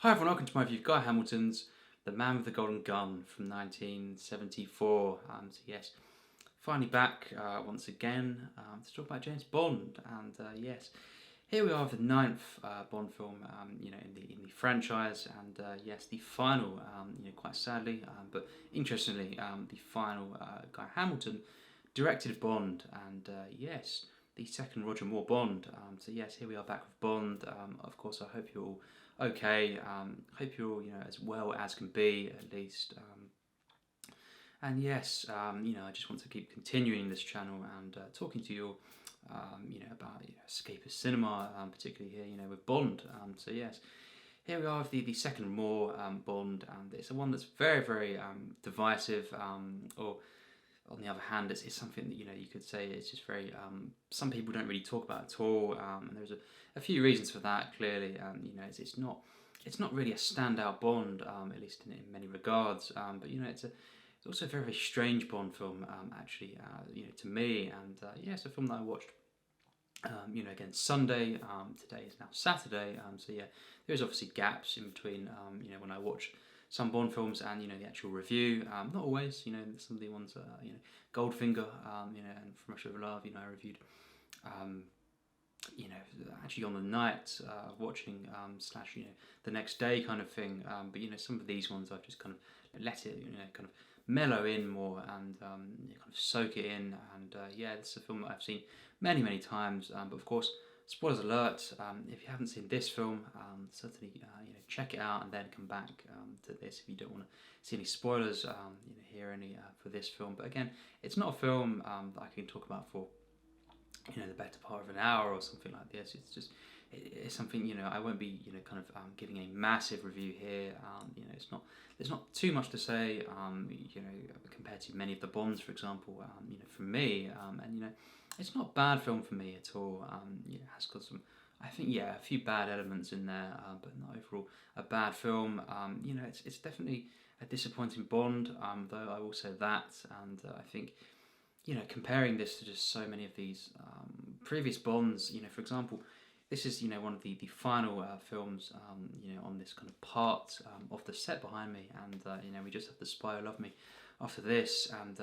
Hi everyone, welcome to my review of Guy Hamilton's The Man with the Golden Gun from 1974. So yes, finally back once again to talk about James Bond. And yes, here we are with the ninth Bond film, in the franchise, and yes, the final, quite sadly, but interestingly, the final Guy Hamilton directed Bond, and yes, the second Roger Moore Bond. So yes, here we are back with Bond. Of course, I hope you're all okay. Hope you're all as well as can be at least. And yes, I just want to keep continuing this channel and talking to you all, about escapist cinema, particularly here, with Bond. So yes, here we are with the second Moore Bond, and it's a one that's very, very divisive, or on the other hand, it's something that you could say it's just very. Some people don't really talk about at all, and there's a few reasons for that. Clearly, it's not really a standout Bond, at least in many regards. But it's also a very, very strange Bond film, actually. To me, and it's a film that I watched. Again Sunday. Today is now Saturday. So yeah, there's obviously gaps in between. When I watch some Bond films and the actual review. Not always. Some of the ones. Goldfinger. And From Russia with Love. I reviewed. Actually on the night of watching slash the next day kind of thing. But some of these ones I've just kind of let it kind of mellow in more and kind of soak it in. And it's a film that I've seen many times. But of course, spoilers alert. If you haven't seen this film, certainly check it out and then come back to this if you don't want to see any spoilers. Hear any for this film. But again, it's not a film that I can talk about for the better part of an hour or something like this. It's just it's something I won't be kind of giving a massive review here. It's not there's not too much to say compared to many of the Bonds, for example. From me, and it's not a bad film for me at all. It has got some, I think, a few bad elements in there, but not overall a bad film. It's definitely a disappointing Bond, though I will say that, and I think comparing this to just so many of these previous Bonds, for example, this is one of the final films on this kind of part of the set behind me, and we just have The Spy Who Loved Me after this, and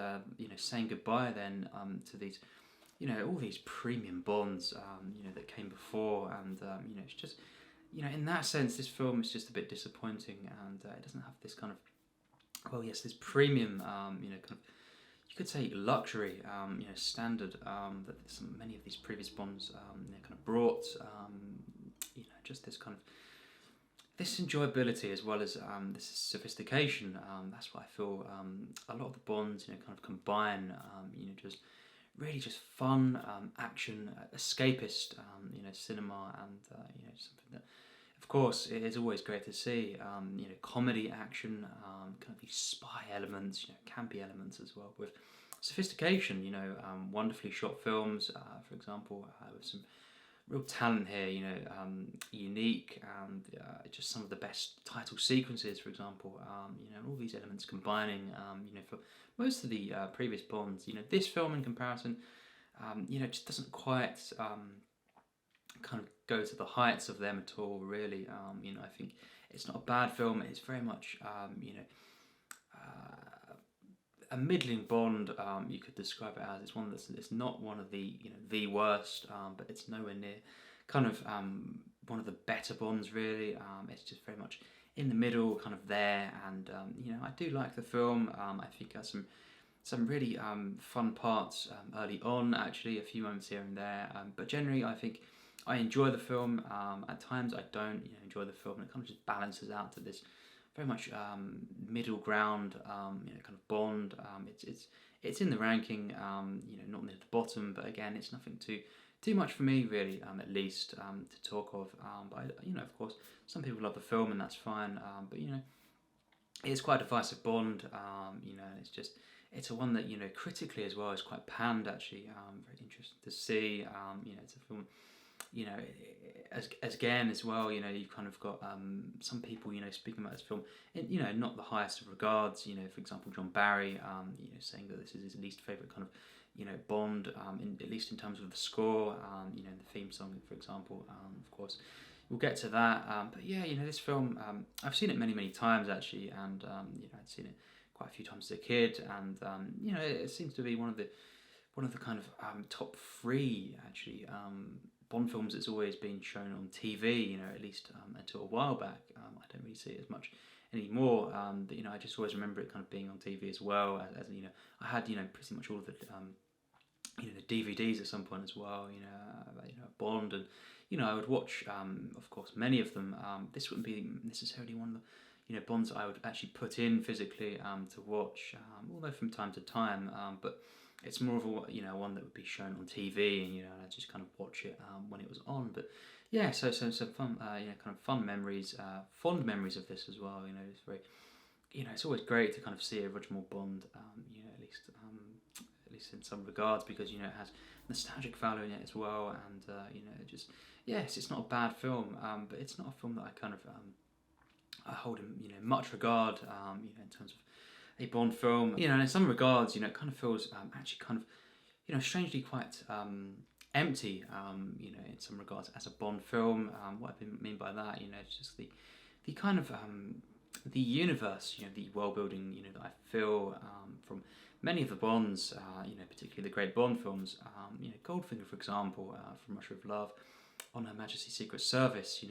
saying goodbye then to these all these premium Bonds that came before, and it's just in that sense this film is just a bit disappointing, and it doesn't have this kind of this premium kind of, you could say, luxury, standard that many of these previous Bonds kind of brought. Just this kind of this enjoyability as well as this sophistication. That's what I feel. A lot of the Bonds, kind of combine. Just really just fun, action, escapist, cinema, and something that, of course, it is always great to see. Comedy, action, kind of these spy elements, campy elements as well, with sophistication. Wonderfully shot films, for example, with some real talent here. Unique, and just some of the best title sequences, for example. All these elements combining. For most of the previous Bonds, this film in comparison, just doesn't quite kind of go to the heights of them at all, really. I think it's not a bad film. It's very much, a middling Bond. You could describe it as it's one that's it's not one of the the worst, but it's nowhere near kind of one of the better Bonds, really. It's just very much in the middle, kind of there, and I do like the film. I think it has some really fun parts early on, actually, a few moments here and there, but generally I think I enjoy the film. At times I don't enjoy the film. It kind of just balances out to this very much middle ground, kind of Bond. It's in the ranking, not near the bottom, but again, it's nothing too much for me, really, at least to talk of. But of course, some people love the film, and that's fine. But it's quite a divisive Bond. And it's a one that critically as well is quite panned, actually. Very interesting to see. It's a film. As again as well, you've kind of got some people, speaking about this film, in, not the highest of regards. For example, John Barry, saying that this is his least favourite kind of, Bond, at least in terms of the score, the theme song, for example. Of course, we'll get to that. But yeah, this film, I've seen it many times actually, and I'd seen it quite a few times as a kid, and it seems to be one of the kind of top three actually Bond films that's always been shown on TV. At least until a while back. I don't really see it as much anymore. But I just always remember it kind of being on TV as well. As I had pretty much all of the the DVDs at some point as well. Bond, and I would watch of course many of them. This wouldn't be necessarily one of the Bonds I would actually put in physically to watch, although from time to time. But it's more of a one that would be shown on TV, and I just kind of watch it when it was on. But yeah, so some fun, kind of fun memories, fond memories of this as well. It's very, it's always great to kind of see a Roger Moore Bond, at least in some regards, because it has nostalgic value in it as well, and it just, yes, it's not a bad film, but it's not a film that I kind of I hold in much regard, in terms of a Bond film. And in some regards, it kind of feels actually kind of strangely quite empty, in some regards as a Bond film. What I mean by that, it's just the kind of the universe, the world building, that I feel from many of the Bonds, particularly the great Bond films. Goldfinger, for example, from Russia of Love, On Her Majesty's Secret Service.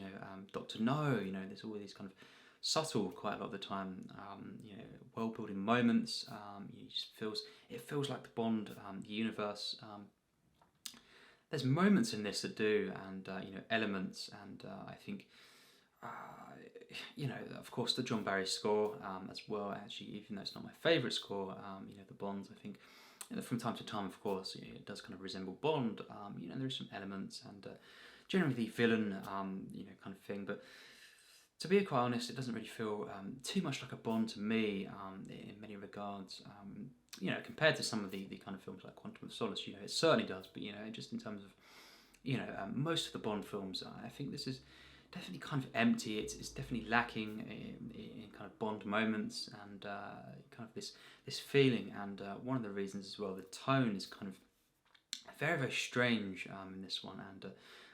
Doctor No. There's all these kind of subtle, quite a lot of the time, world building moments. It feels like the Bond universe. There's moments in this that do, and elements, and I think, of course, the John Barry score as well. Actually, even though it's not my favourite score, the Bonds, I think, from time to time, of course, it does kind of resemble Bond. There are some elements, and generally the villain, kind of thing. But to be quite honest, it doesn't really feel too much like a Bond to me in many regards. Compared to some of the kind of films like Quantum of Solace, it certainly does. But just in terms of most of the Bond films, I think this is definitely kind of empty. It's definitely lacking in kind of Bond moments, and kind of this feeling. And one of the reasons as well, the tone is kind of very strange in this one, and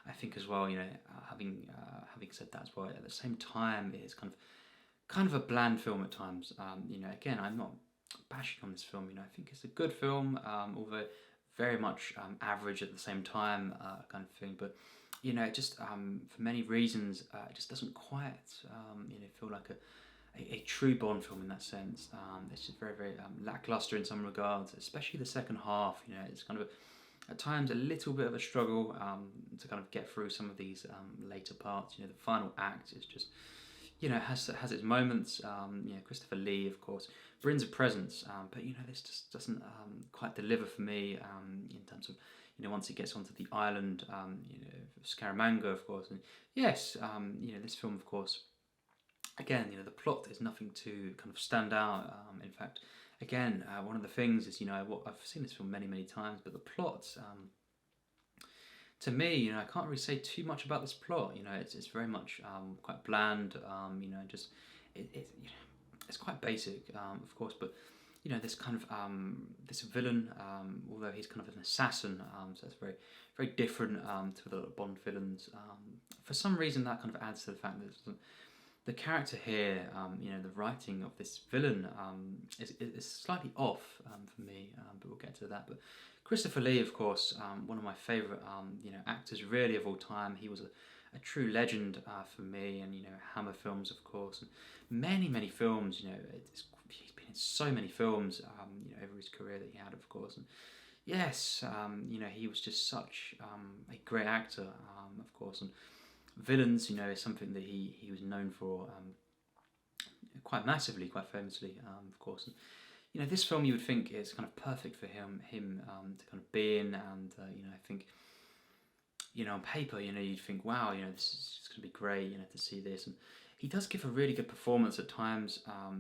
I think as well, having said that as well, at the same time, it's kind of a bland film at times. Again, I'm not bashing on this film. I think it's a good film, although very much average at the same time, kind of thing. But it just for many reasons, it just doesn't quite feel like a true Bond film in that sense. It's just very lackluster in some regards, especially the second half. It's kind of at times a little bit of a struggle to kind of get through some of these later parts. The final act is just, has its moments. Christopher Lee, of course, brings a presence, but this just doesn't quite deliver for me in terms of, once it gets onto the island, Scaramanga, of course, and yes, this film, of course, again, the plot is nothing to kind of stand out. In fact, again, one of the things is, I've seen this film many times, but the plot, to me, I can't really say too much about this plot. It's very much quite bland. Just it's quite basic, of course, but this kind of this villain, although he's kind of an assassin, so it's very different to the Bond villains. For some reason, that kind of adds to the fact that the character here, the writing of this villain is slightly off for me, but we'll get to that. But Christopher Lee, of course, one of my favourite actors really of all time. He was a true legend for me, and Hammer films, of course, and many films. He's been in so many films over his career that he had, of course, and yes, he was just such a great actor, of course, and villains, is something that he was known for quite massively, quite famously, of course. And, this film you would think is kind of perfect for him to kind of be in, and I think, on paper, you'd think, wow, this is going to be great, to see this, and he does give a really good performance at times,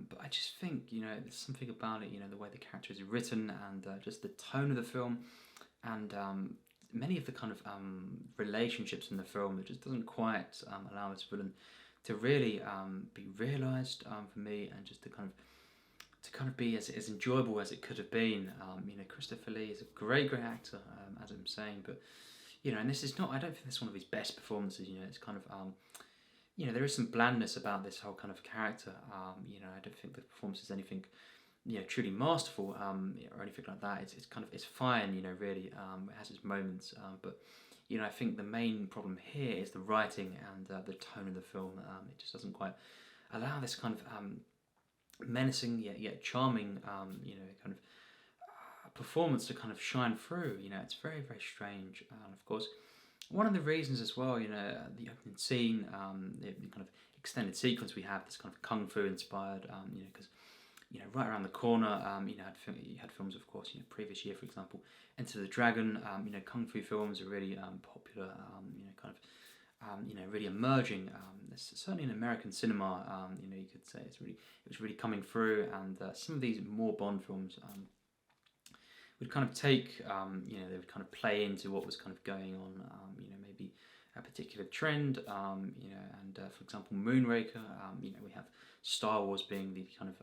but I just think, there's something about it, the way the character is written, and just the tone of the film, and many of the kind of relationships in the film, it just doesn't quite allow this villain to really be realised for me, and just to kind of be as enjoyable as it could have been. Christopher Lee is a great actor, as I'm saying, but you know, and this is not, I don't think this is one of his best performances, you know, it's kind of, you know, there is some blandness about this whole kind of character, you know, I don't think the performance is anything, you know, truly masterful, or anything like that. It's kind of, it's fine, you know, really, it has its moments, but, you know, I think the main problem here is the writing and the tone of the film. It just doesn't quite allow this kind of menacing yet charming, you know, kind of performance to kind of shine through. You know, it's very, very strange. And of course, one of the reasons as well, you know, the opening scene, the kind of extended sequence we have, this kind of kung fu inspired, you know, because, you know, right around the corner, you know, you had films, of course, you know, previous year, for example, Enter the Dragon, you know, kung fu films are really popular, you know, kind of, you know, really emerging. Certainly in American cinema, you know, you could say it was really coming through, and some of these more Bond films would kind of take, you know, they would kind of play into what was kind of going on, you know, maybe a particular trend, you know, and for example, Moonraker, you know, we have Star Wars being the kind of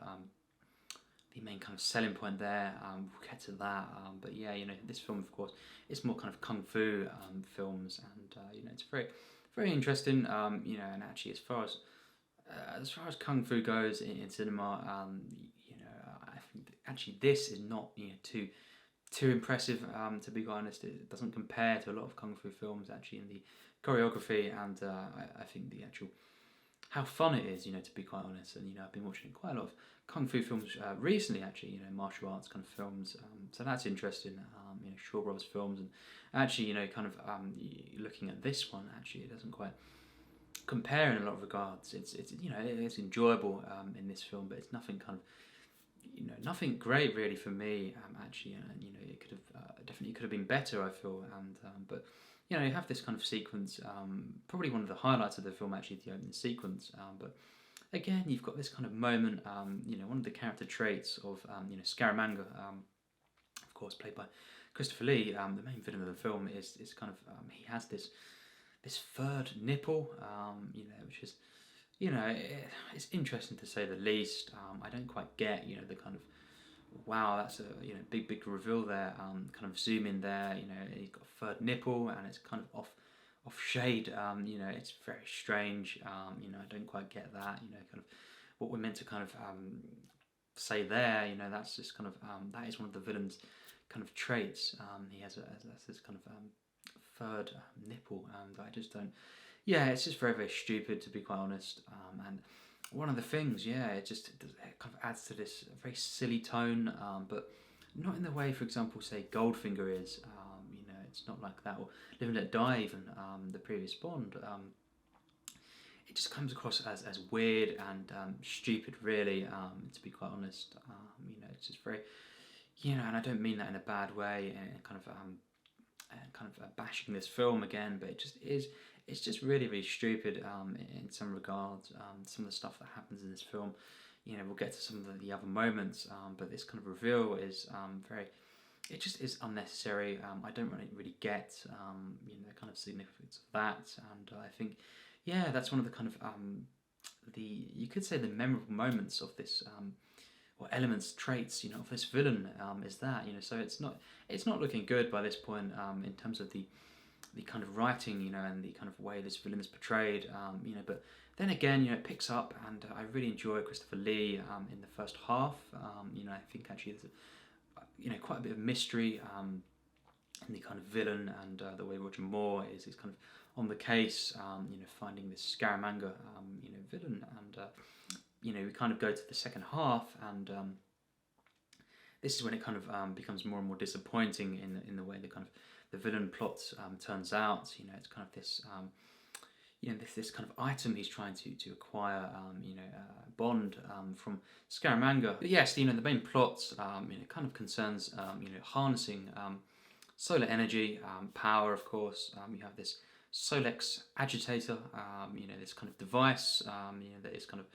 the main kind of selling point there. We'll get to that, but yeah, you know, this film, of course, it's more kind of kung fu films, and you know, it's very, very interesting. You know, and actually, as far as kung fu goes in cinema, you know, I think that actually this is not, you know, too impressive. To be quite honest, it doesn't compare to a lot of kung fu films actually in the choreography, and I think the actual how fun it is, you know, to be quite honest. And you know, I've been watching quite a lot of kung fu films recently, actually, you know, martial arts kind of films. So that's interesting. You know, Shaw Brothers films, and actually, you know, kind of looking at this one, actually, it doesn't quite compare in a lot of regards. It's you know, it's enjoyable in this film, but it's nothing kind of, you know, nothing great really for me. Actually, and you know, it could have definitely could have been better, I feel. And but you know, you have this kind of sequence, probably one of the highlights of the film, actually, the opening sequence. But again, you've got this kind of moment, you know, one of the character traits of, you know, Scaramanga, of course, played by Christopher Lee, the main villain of the film, is kind of, he has this third nipple, you know, which is, you know, it's interesting to say the least. I don't quite get, you know, the kind of, wow, that's a, you know, big reveal there. Kind of zoom in there, you know, he's got a third nipple, and it's kind of off shade. You know, it's very strange. You know, I don't quite get that. You know, kind of what we're meant to kind of say there. You know, that's just kind of that is one of the villain's kind of traits. He has this kind of third nipple, and I just don't. Yeah, it's just very, very stupid, to be quite honest. And one of the things, yeah, it kind of adds to this very silly tone, but not in the way, for example, say Goldfinger is. You know, it's not like that, or Live and Let Die, even the previous Bond. It just comes across as weird and stupid, really. To be quite honest, you know, it's just very, you know, and I don't mean that in a bad way, and kind of bashing this film again, but it just is. It's just really, really stupid in some regards. Some of the stuff that happens in this film, you know, we'll get to some of the other moments, but this kind of reveal is very. It just is unnecessary. I don't really get, you know, the kind of significance of that, and I think, yeah, that's one of the kind of you could say the memorable moments of this. Or elements, traits, you know, of this villain is that, you know, so it's not looking good by this point in terms of the kind of writing, you know, and the kind of way this villain is portrayed, you know, but then again, you know, it picks up, and I really enjoy Christopher Lee in the first half. You know, I think actually there's you know, quite a bit of mystery in the kind of villain, and the way Roger Moore is kind of on the case, you know, finding this Scaramanga, you know, villain, and you know, we kind of go to the second half, and this is when it kind of becomes more and more disappointing in the way the kind of the villain plot turns out. You know, it's kind of this, you know, this kind of item he's trying to acquire, you know, Bond from Scaramanga. But yes, you know, the main plot, you know, kind of concerns, you know, harnessing solar energy, power, of course. You have this Solex agitator, you know, this kind of device, you know, that is kind of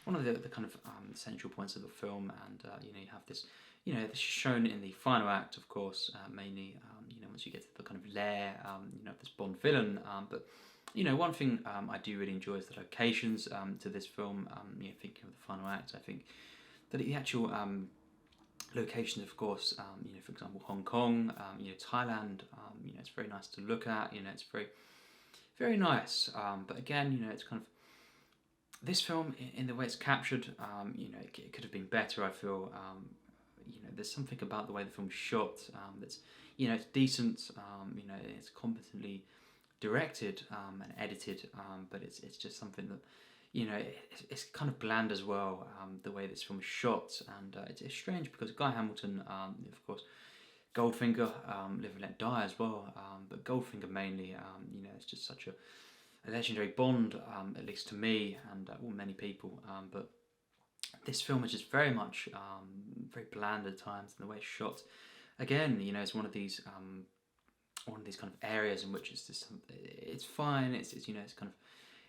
one of the kind of central points of the film, and you know, you have this, you know, this is shown in the final act, of course, mainly, you know, once you get to the kind of lair, you know, of this Bond villain, but, you know, one thing I do really enjoy is the locations to this film, you know, thinking of the final act. I think that the actual locations, of course, you know, for example, Hong Kong, you know, Thailand, you know, it's very nice to look at, you know, it's very, very nice. But again, you know, it's kind of, this film, in the way it's captured, you know, it could have been better, I feel. You know, there's something about the way the film's shot that's, you know, it's decent, you know, it's competently directed and edited, but it's just something that, you know, it's kind of bland as well, the way this film is shot, and it's strange because Guy Hamilton, of course, Goldfinger, Live and Let Die as well, but Goldfinger mainly, you know, it's just such a legendary Bond, at least to me and well, many people, but this film is just very much very bland at times in the way it's shot. Again, you know, it's one of these kind of areas in which it's just, it's fine, it's you know, it's kind of,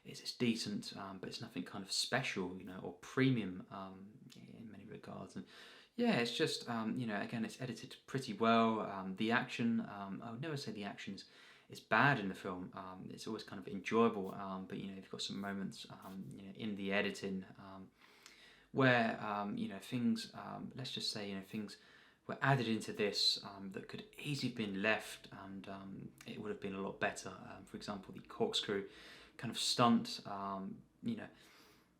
it's decent, but it's nothing kind of special, you know, or premium in many regards. And yeah, it's just you know, again, it's edited pretty well. The action, I would never say the action is bad in the film. It's always kind of enjoyable, but you know, you've got some moments you know, in the editing where you know, things, let's just say, you know, things were added into this that could easily have been left, and it would have been a lot better. For example, the corkscrew kind of stunt, you know,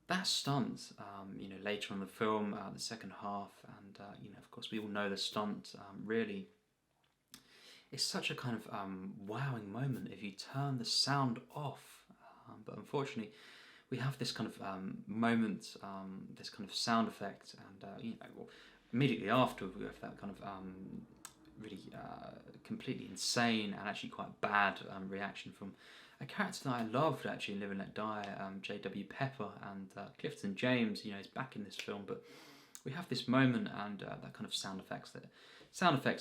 that stunt, you know, later on in the film, the second half, and you know, of course, we all know the stunt really. It's such a kind of wowing moment if you turn the sound off, but unfortunately, we have this kind of moment, this kind of sound effect, and you know, well, immediately after we have that kind of really completely insane and actually quite bad reaction from a character that I loved actually in Live and Let Die, J.W. Pepper, and Clifton James, you know, is back in this film, but we have this moment and that kind of sound effects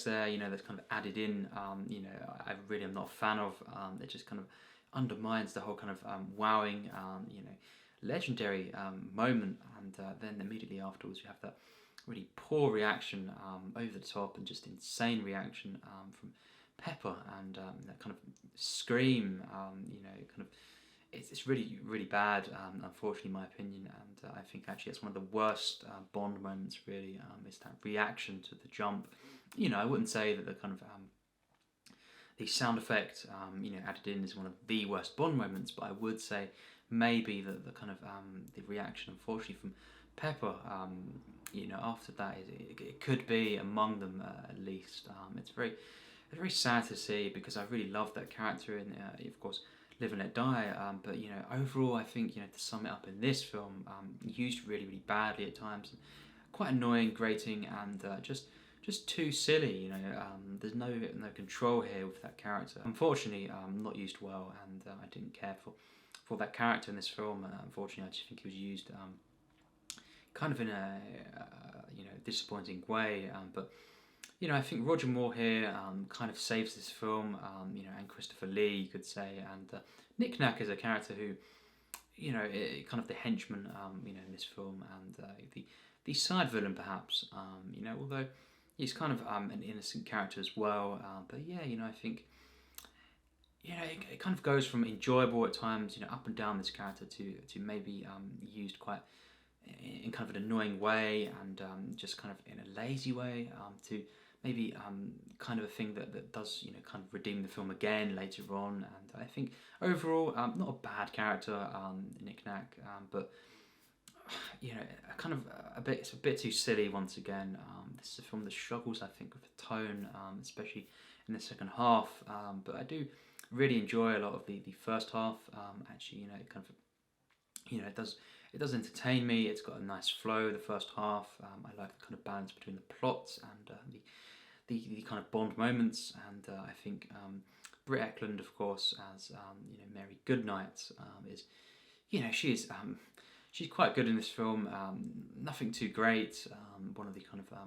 there, you know, that's kind of added in, you know, I really am not a fan of. It just kind of undermines the whole kind of wowing, you know, legendary moment, and then immediately afterwards you have that really poor reaction, over the top and just insane reaction from Pepper, and that kind of scream, you know, kind of, it's really, really bad, unfortunately, in my opinion, and I think actually it's one of the worst Bond moments, really, is that reaction to the jump. You know, I wouldn't say that the kind of the sound effect, you know, added in is one of the worst Bond moments, but I would say maybe that the kind of the reaction, unfortunately, from Pepper, you know, after that, it could be among them at least. It's very sad to see because I really love that character in, of course, Live and Let Die. But you know, overall, I think, you know, to sum it up in this film, used really, really badly at times, quite annoying, grating, and just too silly. You know, there's no control here with that character. Unfortunately, not used well, and I didn't care for that character in this film. Unfortunately, I just think he was used kind of in a you know, disappointing way. But you know, I think Roger Moore here kind of saves this film. You know, and Christopher Lee, you could say, and Nick Nack is a character who, you know, kind of the henchman, you know, in this film, and the side villain perhaps. You know, although he's kind of an innocent character as well. But yeah, you know, I think, you know, it kind of goes from enjoyable at times, you know, up and down this character to maybe used quite in kind of an annoying way, and just kind of in a lazy way, to maybe kind of a thing that does, you know, kind of redeem the film again later on. And I think overall, not a bad character, Nick Nack, but you know, kind of it's a bit too silly once again. This is a film that struggles, I think, with the tone, especially in the second half. But I do really enjoy a lot of the first half. Actually, you know, it kind of, you know, it does entertain me. It's got a nice flow, the first half. I like the kind of balance between the plots and the kind of Bond moments. And I think Britt Ekland, of course, as you know, Mary Goodnight, is, you know, she's quite good in this film. Nothing too great. One of the kind of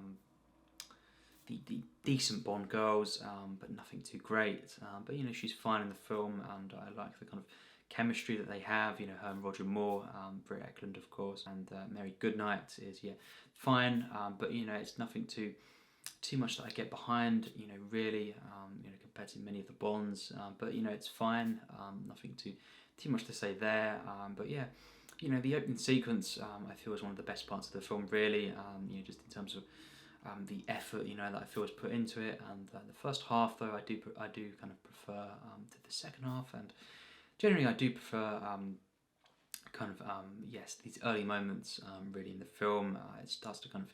the decent Bond girls, but nothing too great. But you know, she's fine in the film, and I like the kind of chemistry that they have. You know, her and Roger Moore, Britt Ekland, of course, and Mary Goodnight is fine. But you know, it's nothing too much that I get behind. You know, really, you know, compared to many of the Bonds. But you know, it's fine. Nothing too much to say there. But yeah. You know, the opening sequence, I feel, is one of the best parts of the film, really. You know, just in terms of the effort, you know, that I feel is put into it. And the first half, though, I do kind of prefer to the second half, and generally I do prefer yes, these early moments really in the film. It starts to kind of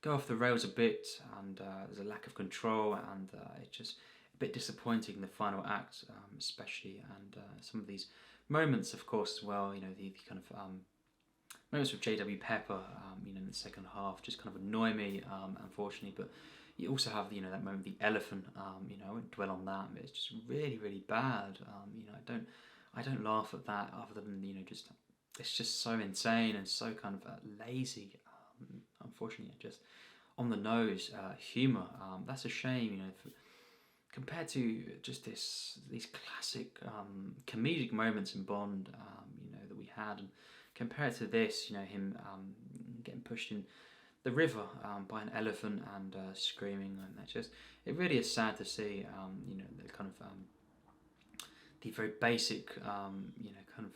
go off the rails a bit, and there's a lack of control, and it's just a bit disappointing in the final act, especially, and some of these moments, of course, as well. You know, the kind of moments with J.W. Pepper, you know, in the second half, just kind of annoy me, unfortunately. But you also have, you know, that moment with the elephant. You know, I won't dwell on that, but it's just really, really bad. You know, I don't laugh at that, other than, you know, just it's just so insane and so kind of lazy. Unfortunately, just on the nose humour. That's a shame, you know, compared to just these classic comedic moments in Bond, you know, that we had, and compared to this, you know, him getting pushed in the river by an elephant and screaming, and that just, it really is sad to see. You know, the kind of the very basic, you know, kind of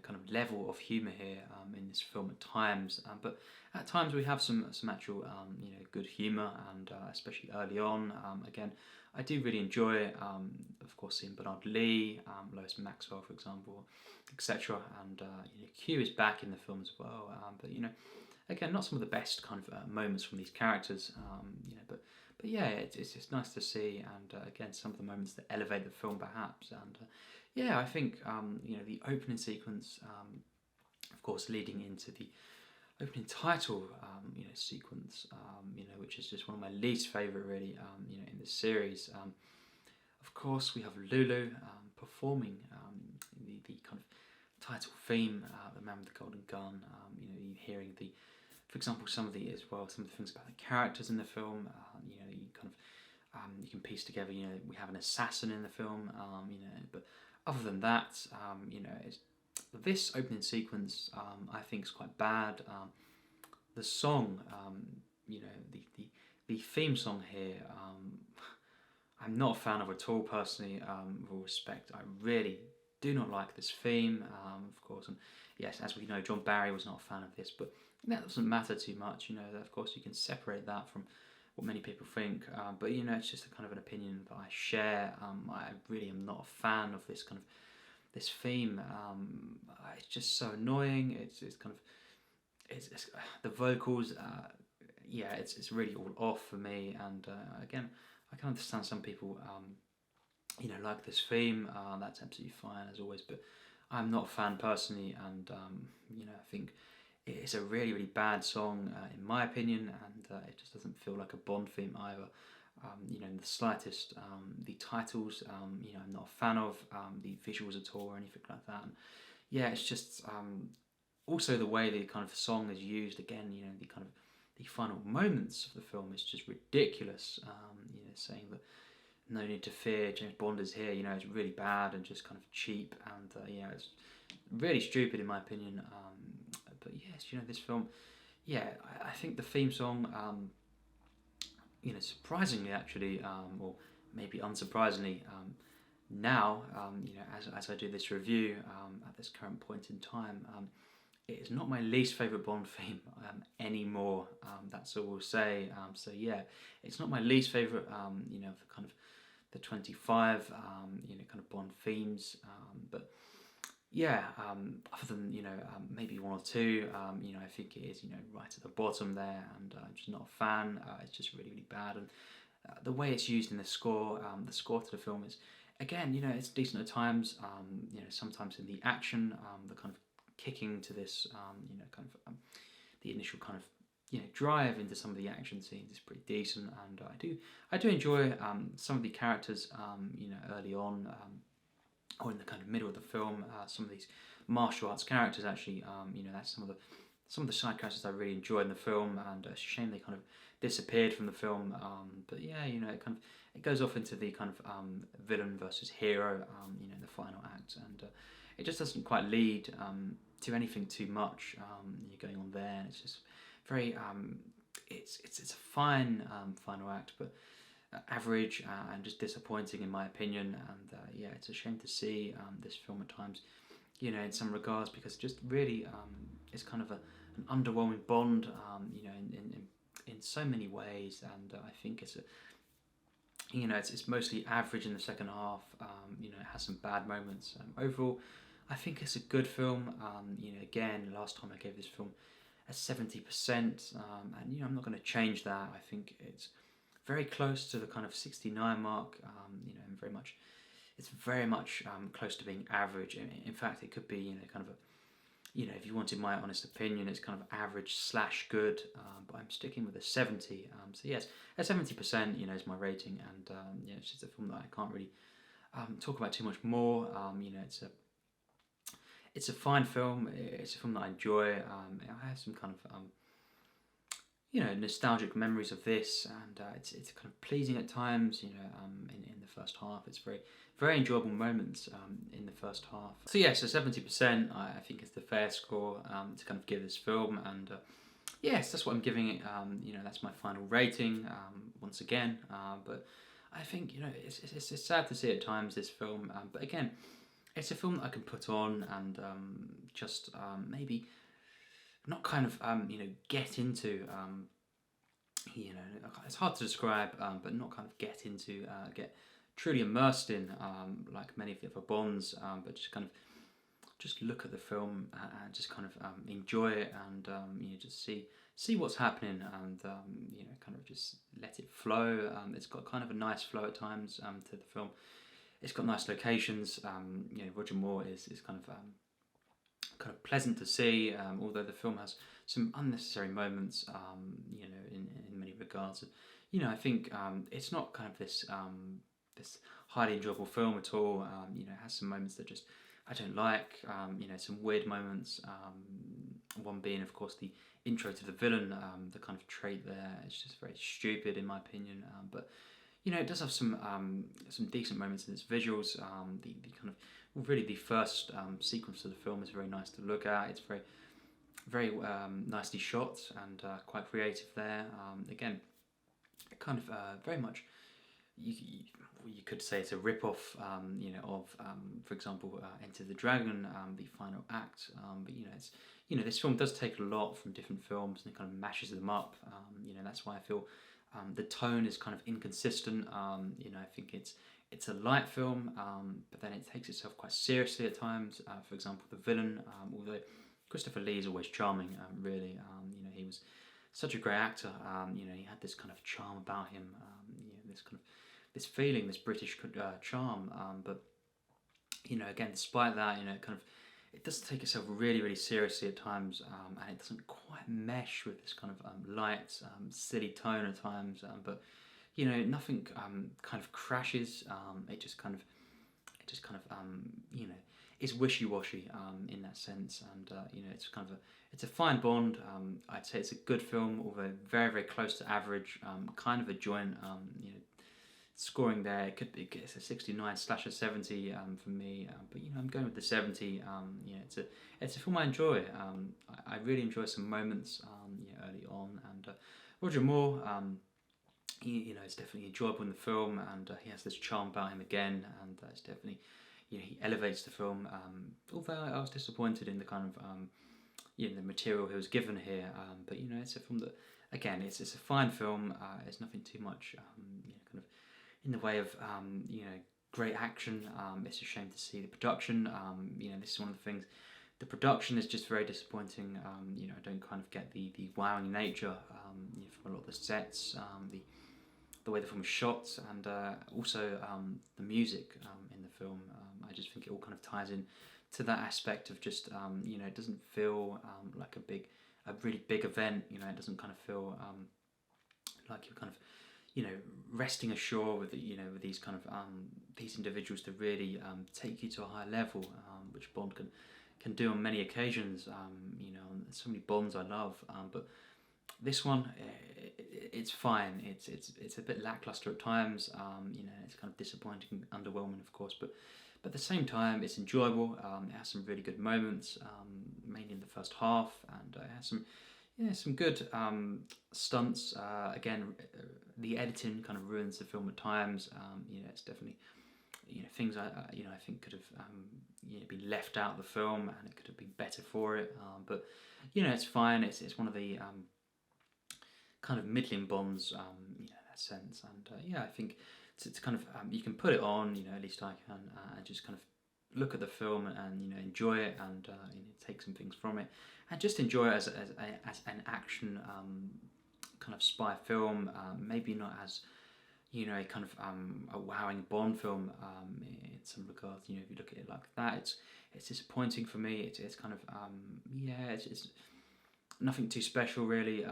kind of level of humour here in this film at times, but at times we have some actual you know, good humour, and especially early on. Again, I do really enjoy, of course, seeing Bernard Lee, Lois Maxwell, for example, etc. And you know, Q is back in the film as well. But you know, again, not some of the best kind of moments from these characters. You know, but yeah, it's just nice to see, and again, some of the moments that elevate the film, perhaps. And yeah, I think you know, the opening sequence, of course, leading into the opening title, you know, sequence, you know, which is just one of my least favourite, really, you know, in this series. Of course, we have Lulu performing the kind of title theme, "The Man with the Golden Gun." You know, you hearing for example, some of the things about the characters in the film. You know, you kind of you can piece together. You know, we have an assassin in the film. You know, but other than that, you know, this opening sequence, I think, is quite bad. The song, you know, the theme song here, I'm not a fan of at all, personally. With all respect, I really do not like this theme, of course. And yes, as we know, John Barry was not a fan of this, but that doesn't matter too much. You know, of course, you can separate that from what many people think, but you know, it's just a kind of an opinion that I share. I really am not a fan of this kind of this theme. It's just so annoying. It's kind of it's the vocals. Yeah, it's really all off for me. And again, I can understand some people, you know, like this theme. That's absolutely fine, as always. But I'm not a fan personally, and you know, I think it's a really, really bad song in my opinion, and it just doesn't feel like a Bond theme either. You know, in the slightest. The titles, you know, I'm not a fan of the visuals at all or anything like that. And yeah, it's just also the way the kind of song is used. Again, you know, the kind of the final moments of the film is just ridiculous. You know, saying that no need to fear, James Bond is here. You know, it's really bad and just kind of cheap, and you know, it's really stupid in my opinion. But yes, you know, this film, yeah, I think the theme song, you know, surprisingly actually, or maybe unsurprisingly, now, you know, as I do this review at this current point in time, it is not my least favourite Bond theme anymore. That's all we'll say. So yeah, it's not my least favourite, you know, the kind of the 25, you know, kind of Bond themes, but yeah, other than, you know, maybe one or two, you know, I think it is, you know, right at the bottom there, and I'm just not a fan. It's just really, really bad, and the way it's used in the score to the film is, again, you know, it's decent at times. You know, sometimes in the action, the kind of kicking to this, you know, kind of the initial kind of, you know, drive into some of the action scenes is pretty decent, and I do enjoy some of the characters, you know, early on. Or in the kind of middle of the film, some of these martial arts characters actually, you know, that's some of the side characters I really enjoyed in the film, and it's a shame they kind of disappeared from the film. But yeah, you know, it goes off into the kind of villain versus hero, you know, in the final act, and it just doesn't quite lead to anything too much going on there, and it's just very it's a fine final act, but average and just disappointing in my opinion. And yeah, it's a shame to see this film at times, you know, in some regards, because it just really it's kind of an underwhelming Bond, you know, in so many ways, and I think it's a, you know, it's mostly average in the second half. You know, it has some bad moments. Overall, I think it's a good film. You know, again, last time I gave this film a 70%, and you know, I'm not going to change that. I think it's very close to the kind of 69 mark. You know, and it's very much close to being average. In fact, it could be, you know, kind of a, you know, if you wanted my honest opinion, it's kind of average slash good, but I'm sticking with a 70. So yes, a 70%, you know, is my rating, and yeah, it's just a film that I can't really talk about too much more. You know, it's a fine film. It's a film that I enjoy. I have some kind of you know, nostalgic memories of this, and it's kind of pleasing at times. You know, in the first half, it's very enjoyable moments in the first half. So yeah, so 70% I think is the fair score to kind of give this film, and yes, that's what I'm giving it. You know, that's my final rating once again. But I think, you know, it's sad to see at times this film, but again, it's a film that I can put on and just maybe not kind of you know, get into. You know, it's hard to describe, but not kind of get into, get truly immersed in, like many of the other Bonds, but just kind of just look at the film and just kind of enjoy it, and you know, just see what's happening, and you know, kind of just let it flow. It's got kind of a nice flow at times to the film. It's got nice locations. You know, Roger Moore is kind of pleasant to see, although the film has some unnecessary moments, you know, in many regards. You know, I think it's not kind of this this highly enjoyable film at all. You know, it has some moments that just I don't like. You know, some weird moments. One being, of course, the intro to the villain. The kind of trait there. It's just very stupid, in my opinion. But you know, it does have some decent moments in its visuals. The kind of, well, really the first sequence of the film is very nice to look at. It's very nicely shot and quite creative there. Again, kind of very much, you could say it's a rip-off, you know, of, for example, Enter the Dragon, the final act. But you know, it's, you know, this film does take a lot from different films and it kind of mashes them up. You know, that's why I feel the tone is kind of inconsistent. You know, I think it's a light film, but then it takes itself quite seriously at times. For example, the villain, although Christopher Lee is always charming, really. You know, he was such a great actor. You know, he had this kind of charm about him. You know, this kind of this feeling, this British charm. But you know, again, despite that, you know, kind of it does take itself really seriously at times, and it doesn't quite mesh with this kind of light, silly tone at times. But you know, nothing kind of crashes. It just kind of you know, is wishy-washy in that sense, and you know, it's kind of it's a fine Bond. I'd say it's a good film, although very close to average. Kind of a joint, you know, scoring there. It could be, it's a 69/70 for me, but you know, I'm going with the 70. You know, it's a film I enjoy. I really enjoy some moments, you know, early on, and Roger Moore. You know, it's definitely enjoyable in the film, and he has this charm about him again, and it's definitely, you know, he elevates the film. Although I was disappointed in the kind of you know, the material he was given here, but you know, it's a film that, again, it's a fine film. It's nothing too much, you know, kind of in the way of you know, great action. It's a shame to see the production. You know, this is one of the things. The production is just very disappointing. You know, I don't kind of get the wowing nature, you know, from a lot of the sets, the way the film is shot, and also the music in the film. I just think it all kind of ties in to that aspect of just, you know, it doesn't feel like a really big event. You know, it doesn't kind of feel like you're kind of, you know, resting ashore with, you know, with these kind of these individuals to really take you to a higher level, which Bond can do on many occasions. You know, and so many Bonds I love, but this one, it's fine. It's a bit lackluster at times. You know, it's kind of disappointing, underwhelming, of course, but at the same time, it's enjoyable. It has some really good moments, mainly in the first half, and it has some good stunts. Again, the editing kind of ruins the film at times. You know, it's definitely things I think could have been left out of the film, and it could have been better for it. But it's fine. It's one of the kind of middling Bonds, in that sense. And I think it's kind of you can put it on, at least I can, and just kind of look at the film and enjoy it, and take some things from it, and just enjoy it as an action kind of spy film. Maybe not as a kind of a wowing Bond film in some regards. If you look at it like that, it's disappointing for me. It's kind of it's nothing too special really.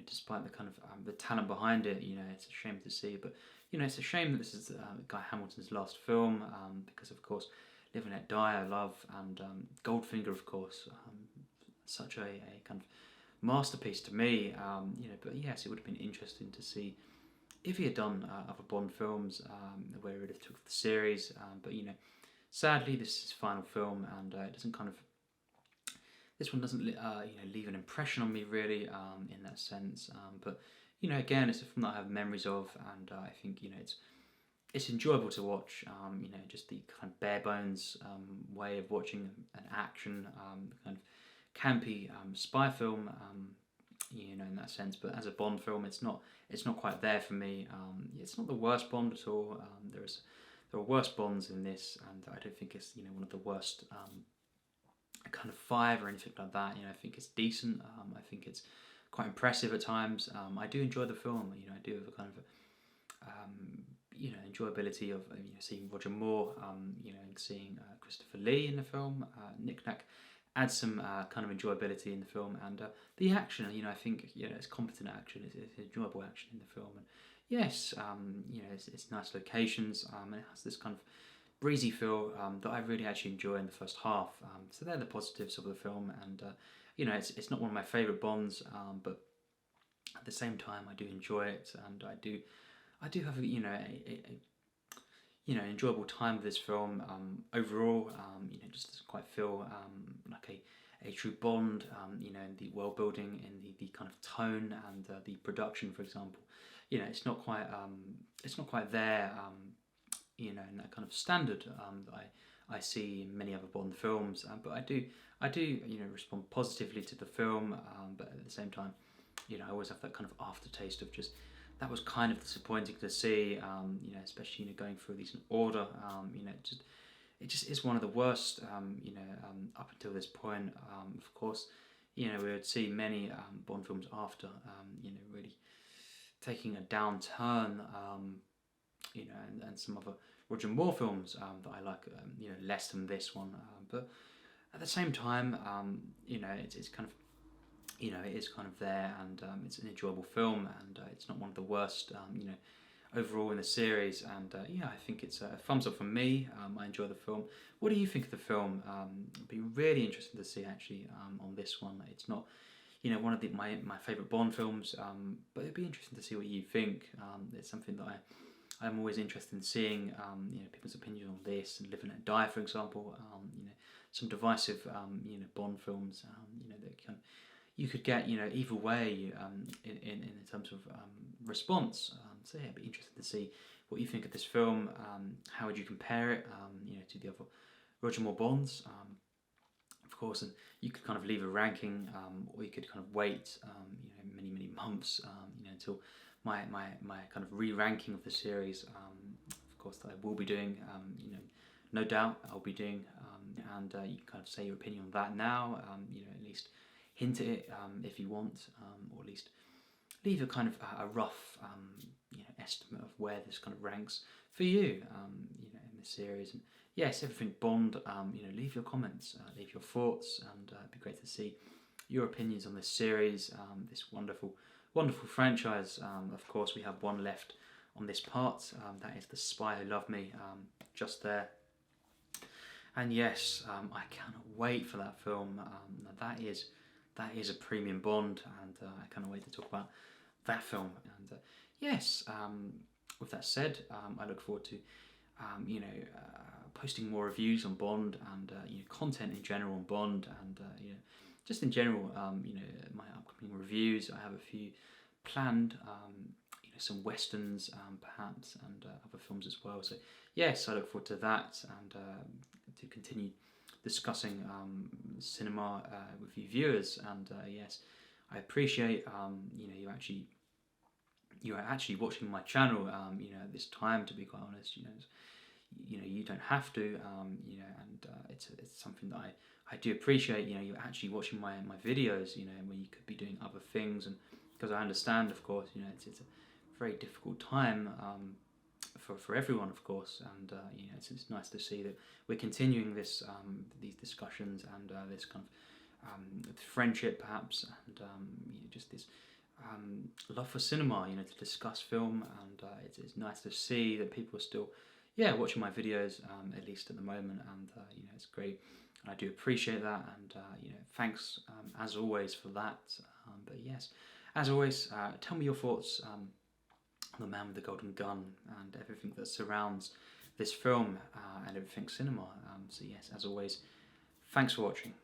Despite the kind of the talent behind it, it's a shame to see. But it's a shame that this is Guy Hamilton's last film, because of course, Live and Let Die I love, and Goldfinger, of course, such a kind of masterpiece to me. But yes, it would have been interesting to see if he had done other Bond films, where he would have took the series. But sadly, this is his final film, and it doesn't kind of. This one doesn't leave an impression on me really, in that sense. But again, it's a film that I have memories of, and I think it's enjoyable to watch. Just the kind of bare bones way of watching an action kind of campy spy film. In that sense, but as a Bond film, it's not quite there for me. It's not the worst Bond at all. There are worse Bonds in this, and I don't think it's one of the worst kind of 5 or anything like that. I think it's decent. I think it's quite impressive at times. I do enjoy the film. I do have a kind of enjoyability of seeing Roger Moore, and seeing Christopher Lee in the film. Nick Nack adds some kind of enjoyability in the film, and the action. I think it's competent action. It's enjoyable action in the film, and yes, it's nice locations. And it has this kind of breezy feel that I really actually enjoy in the first half. So they're the positives of the film, and it's not one of my favourite Bonds, but at the same time I do enjoy it, and I do have a enjoyable time with this film overall. Just doesn't quite feel like a true Bond. In the world building, in the kind of tone and the production, for example. It's not quite there. In that kind of standard that I see in many other Bond films. But I do respond positively to the film. But at the same time, I always have that kind of aftertaste of just. That was kind of disappointing to see, especially going through these in order. It just is one of the worst, up until this point. Of course, we would see many Bond films after, really taking a downturn, and some other Roger Moore films that I like, less than this one. But at the same time, it's kind of. It is kind of there, and it's an enjoyable film, and it's not one of the worst, overall in the series. And I think it's a thumbs up from me. I enjoy the film. What do you think of the film? It'd be really interesting to see actually on this one. It's not, one of my favourite Bond films, but it'd be interesting to see what you think. It's something that I'm always interested in seeing. People's opinions on this, and Live and Let Die, for example. Some divisive, Bond films. That can. You could get either way in terms of response. So it'd be interesting to see what you think of this film. How would you compare it to the other Roger Moore Bonds? Of course, and you could kind of leave a ranking, or you could kind of wait many months until my kind of re-ranking of the series. Of course, that I will be doing. No doubt I'll be doing, and you can kind of say your opinion on that now. At least. Hint at it if you want, or at least leave a kind of a rough estimate of where this kind of ranks for you, in this series. And yes, everything Bond. Leave your comments, leave your thoughts, and it'd be great to see your opinions on this series, this wonderful franchise. Of course, we have one left on this part. That is The Spy Who Loved Me, just there. And yes, I cannot wait for that film. That is a premium Bond, and I cannot wait to talk about that film. And yes, with that said, I look forward to posting more reviews on Bond, and content in general on Bond, and just in general, my upcoming reviews. I have a few planned, some westerns perhaps, and other films as well. So yes, I look forward to that, and to continue discussing cinema with you viewers. And yes, I appreciate you are actually watching my channel at this time, to be quite honest. You don't have to, and it's something that I do appreciate. You're actually watching my videos, when you could be doing other things, and because I understand, of course, it's a very difficult time for everyone, of course, and it's nice to see that we're continuing this these discussions, and this kind of friendship, perhaps, and just this love for cinema, to discuss film, and it's nice to see that people are still watching my videos, at least at the moment, and it's great. I do appreciate that, and thanks as always for that. But yes, as always, tell me your thoughts on The Man with the Golden Gun and everything that surrounds this film and everything cinema. So yes, as always, thanks for watching.